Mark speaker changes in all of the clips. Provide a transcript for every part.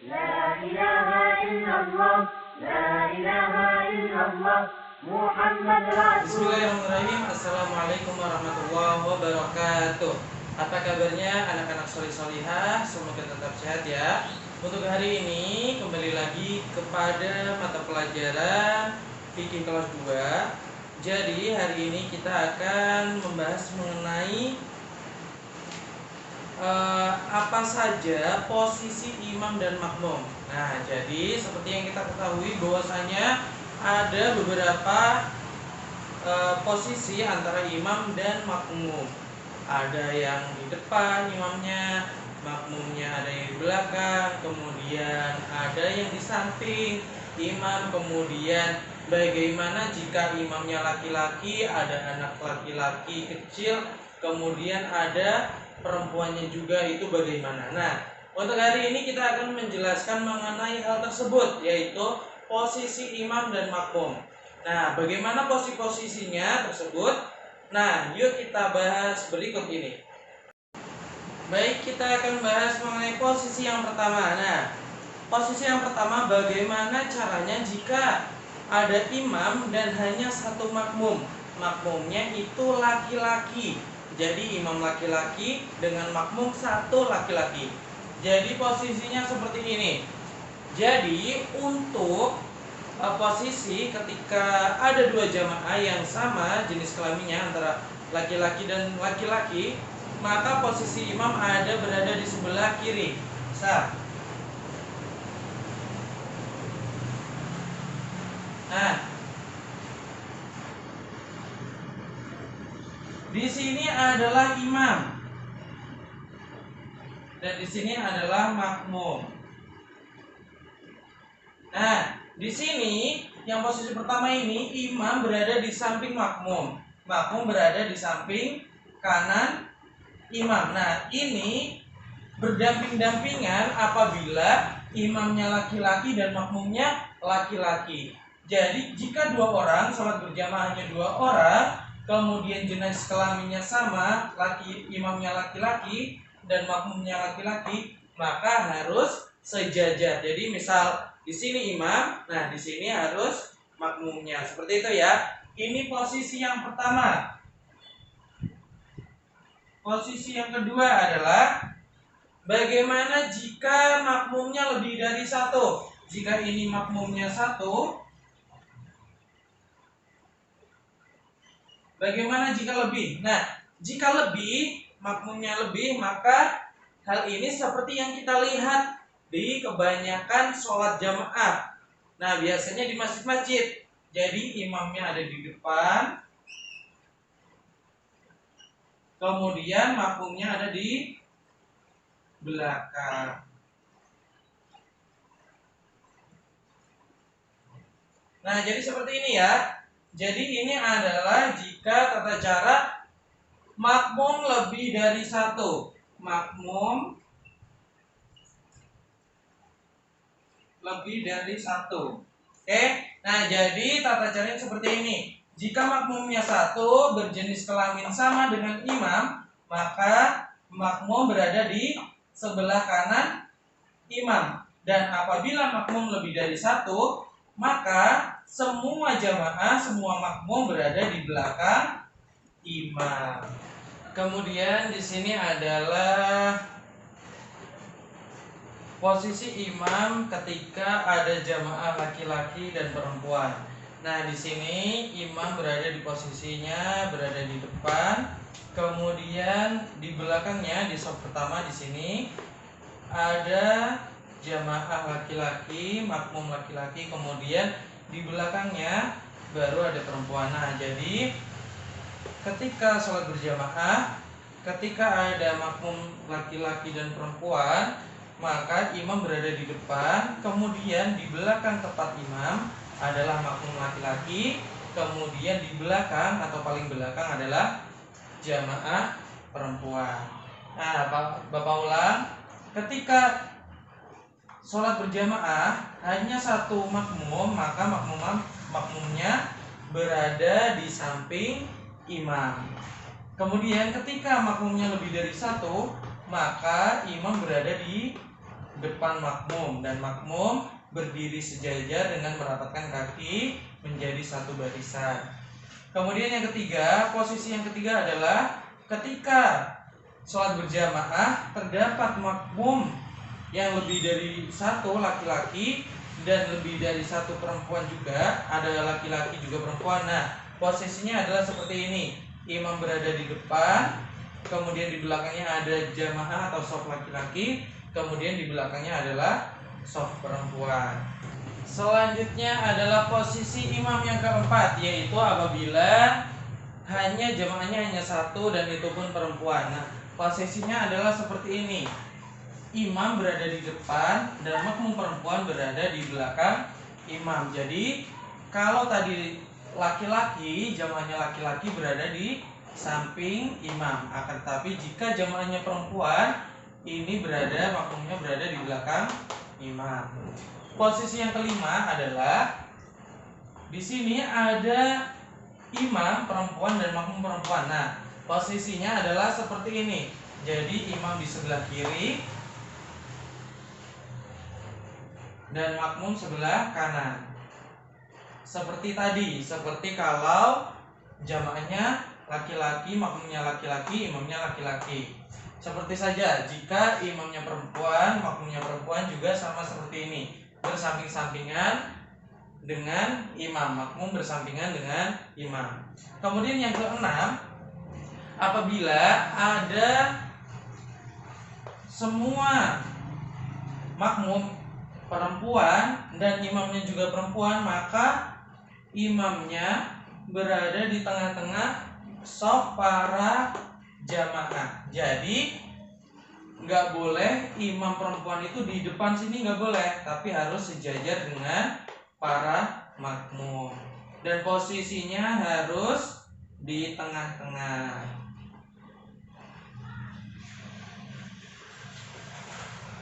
Speaker 1: لا إله إلا الله لا إله إلا الله محمد رسول.
Speaker 2: Bismillahirrahmanirrahim. Assalamualaikum warahmatullahi wabarakatuh. Apa kabarnya anak-anak solih-solihah? Semoga tetap sehat ya. Untuk hari ini kembali lagi kepada mata pelajaran fikih kelas 2. Jadi hari ini kita akan membahas mengenai apa saja posisi imam dan makmum. Nah, jadi seperti yang kita ketahui bahwasanya ada beberapa posisi antara imam dan makmum. Ada yang di depan imamnya, makmumnya ada yang di belakang, kemudian ada yang di samping imam, kemudian bagaimana jika imamnya laki-laki, ada anak laki-laki kecil, kemudian ada perempuannya juga, itu bagaimana. Nah, untuk hari ini kita akan menjelaskan mengenai hal tersebut, yaitu posisi imam dan makmum. Nah, bagaimana posisinya tersebut? Nah, yuk kita bahas berikut ini. Baik, kita akan bahas mengenai posisi yang pertama. Nah, posisi yang pertama, bagaimana caranya jika ada imam dan hanya satu makmum. Makmumnya itu laki-laki. Jadi imam laki-laki dengan makmum satu laki-laki. Jadi posisinya seperti ini. Jadi untuk posisi ketika ada dua jamaah yang sama jenis kelaminnya antara laki-laki dan laki-laki, maka posisi imam berada di sebelah kiri. Nah, di sini adalah imam dan di sini adalah makmum. Nah, di sini yang posisi pertama ini imam berada di samping makmum, makmum berada di samping kanan imam. Nah, ini berdamping-dampingan apabila imamnya laki-laki dan makmumnya laki-laki. Jadi jika dua orang sholat berjamaahnya dua orang, kemudian jenis kelaminnya sama, imamnya laki-laki dan makmumnya laki-laki, maka harus sejajar. Jadi misal di sini imam, nah di sini harus makmumnya. Seperti itu ya. Ini posisi yang pertama. Posisi yang kedua adalah bagaimana jika makmumnya lebih dari satu. Jika ini makmumnya satu, bagaimana jika lebih? Nah, jika lebih, makmumnya lebih, maka hal ini seperti yang kita lihat di kebanyakan sholat jamaah. Nah, biasanya di masjid-masjid. Jadi imamnya ada di depan, kemudian makmumnya ada di belakang. Nah, jadi seperti ini ya. Jadi ini adalah jika tata cara makmum lebih dari satu. Makmum lebih dari satu. Oke. Nah, jadi tata caranya seperti ini. Jika makmumnya satu berjenis kelamin sama dengan imam, maka makmum berada di sebelah kanan imam. Dan apabila makmum lebih dari satu, maka semua jamaah, semua makmum berada di belakang imam. Kemudian di sini adalah posisi imam ketika ada jamaah laki-laki dan perempuan. Nah, di sini imam berada di posisinya berada di depan, kemudian di belakangnya di saf pertama di sini ada jamaah laki-laki, makmum laki-laki, kemudian di belakangnya baru ada perempuan. Nah, jadi ketika sholat berjamaah, ketika ada makmum laki-laki dan perempuan, maka imam berada di depan, kemudian di belakang tepat imam adalah makmum laki-laki, kemudian di belakang atau paling belakang adalah jamaah perempuan. Nah, Bapak ulang, ketika sholat berjamaah hanya satu makmum, maka makmumnya berada di samping imam. Kemudian ketika makmumnya lebih dari satu, maka imam berada di depan makmum, dan makmum berdiri sejajar dengan merapatkan kaki menjadi satu barisan. Kemudian yang ketiga, posisi yang ketiga adalah ketika sholat berjamaah terdapat makmum yang lebih dari satu laki-laki dan lebih dari satu perempuan juga, ada laki-laki juga perempuan. Nah, posisinya adalah seperti ini. Imam berada di depan, kemudian di belakangnya ada jamaah atau shaf laki-laki, kemudian di belakangnya adalah shaf perempuan. Selanjutnya adalah posisi imam yang keempat, yaitu apabila jamaahnya hanya satu dan itu pun perempuan. Nah, posisinya adalah seperti ini. Imam berada di depan dan makmum perempuan berada di belakang imam. Jadi kalau tadi laki-laki, jamaahnya laki-laki berada di samping imam. Akan tetapi jika jamaahnya perempuan, ini makmumnya berada di belakang imam. Posisi yang kelima adalah di sini ada imam perempuan dan makmum perempuan. Nah, posisinya adalah seperti ini. Jadi imam di sebelah kiri dan makmum sebelah kanan. Seperti tadi, seperti kalau jamaahnya laki-laki, makmumnya laki-laki, imamnya laki-laki. Seperti saja jika imamnya perempuan, makmumnya perempuan juga sama seperti ini, bersamping-sampingan dengan imam, makmum bersampingan dengan imam. Kemudian yang keenam, apabila ada semua makmum perempuan dan imamnya juga perempuan, maka imamnya berada di tengah-tengah shaf para jamaah. Jadi nggak boleh imam perempuan itu di depan sini, nggak boleh, tapi harus sejajar dengan para makmum dan posisinya harus di tengah-tengah.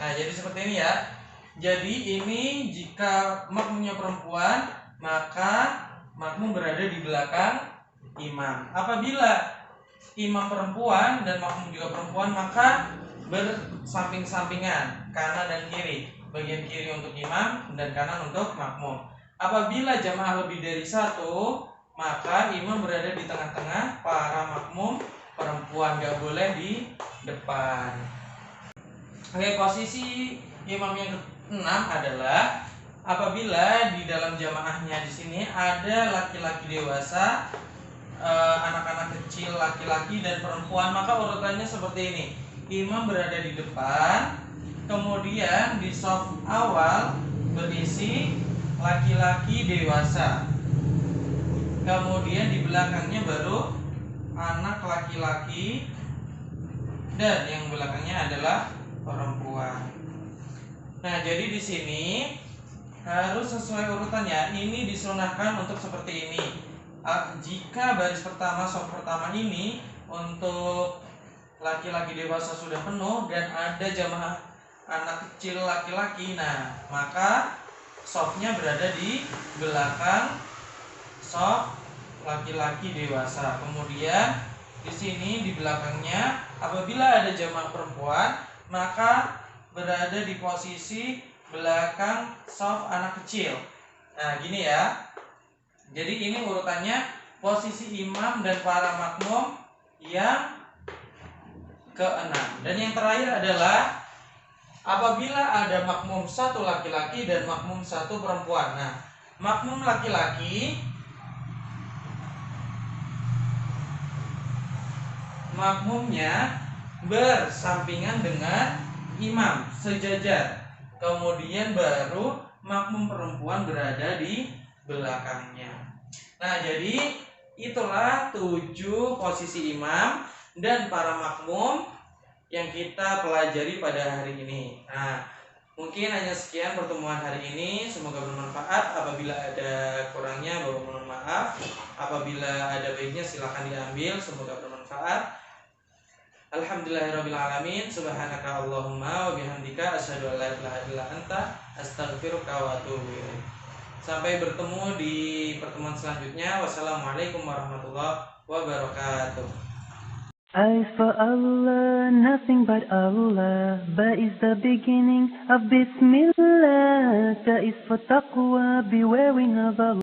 Speaker 2: Nah, jadi seperti ini ya. Jadi ini jika makmumnya perempuan, maka makmum berada di belakang imam. Apabila imam perempuan dan makmum juga perempuan, maka bersamping-sampingan, kanan dan kiri. Bagian kiri untuk imam dan kanan untuk makmum. Apabila jamaah lebih dari satu, maka imam berada di tengah-tengah, para makmum perempuan, gak boleh di depan. Oke, posisi imam yang keenam adalah apabila di dalam jamaahnya di sini ada laki-laki dewasa, anak-anak kecil laki-laki dan perempuan, maka urutannya seperti ini. Imam berada di depan, kemudian di shaf awal berisi laki-laki dewasa, kemudian di belakangnya baru anak laki-laki, dan yang belakangnya adalah perempuan. Nah, jadi di sini harus sesuai urutannya. Ini disunahkan untuk seperti ini. Jika baris pertama, shaf pertama ini untuk laki-laki dewasa sudah penuh dan ada jamaah anak kecil laki-laki, nah maka shafnya berada di belakang shaf laki-laki dewasa. Kemudian di sini di belakangnya apabila ada jamaah perempuan, maka berada di posisi belakang shaf anak kecil. Nah, gini ya. Jadi ini urutannya, posisi imam dan para makmum yang keenam. Dan yang terakhir adalah apabila ada makmum satu laki-laki dan makmum satu perempuan. Nah, makmum laki-laki makmumnya bersampingan dengan imam, sejajar. Kemudian baru makmum perempuan berada di belakangnya. Nah, jadi itulah 7 posisi imam dan para makmum yang kita pelajari pada hari ini. Nah, mungkin hanya sekian pertemuan hari ini. Semoga bermanfaat. Apabila ada kurangnya, mohon maaf. Apabila ada baiknya, silakan diambil. Semoga bermanfaat. Alhamdulillahirrabbilalamin. Subhanaka Allahumma wa bihamdika asyhadu an la ilaha illa anta astaghfiruka wa atubu ilaik. Sampai bertemu di pertemuan selanjutnya. Wassalamualaikum warahmatullahi wabarakatuh.
Speaker 3: I is for Allah, nothing but Allah. Ba is the beginning of Bismillah. Ta is for taqwa, bewaring of Allah.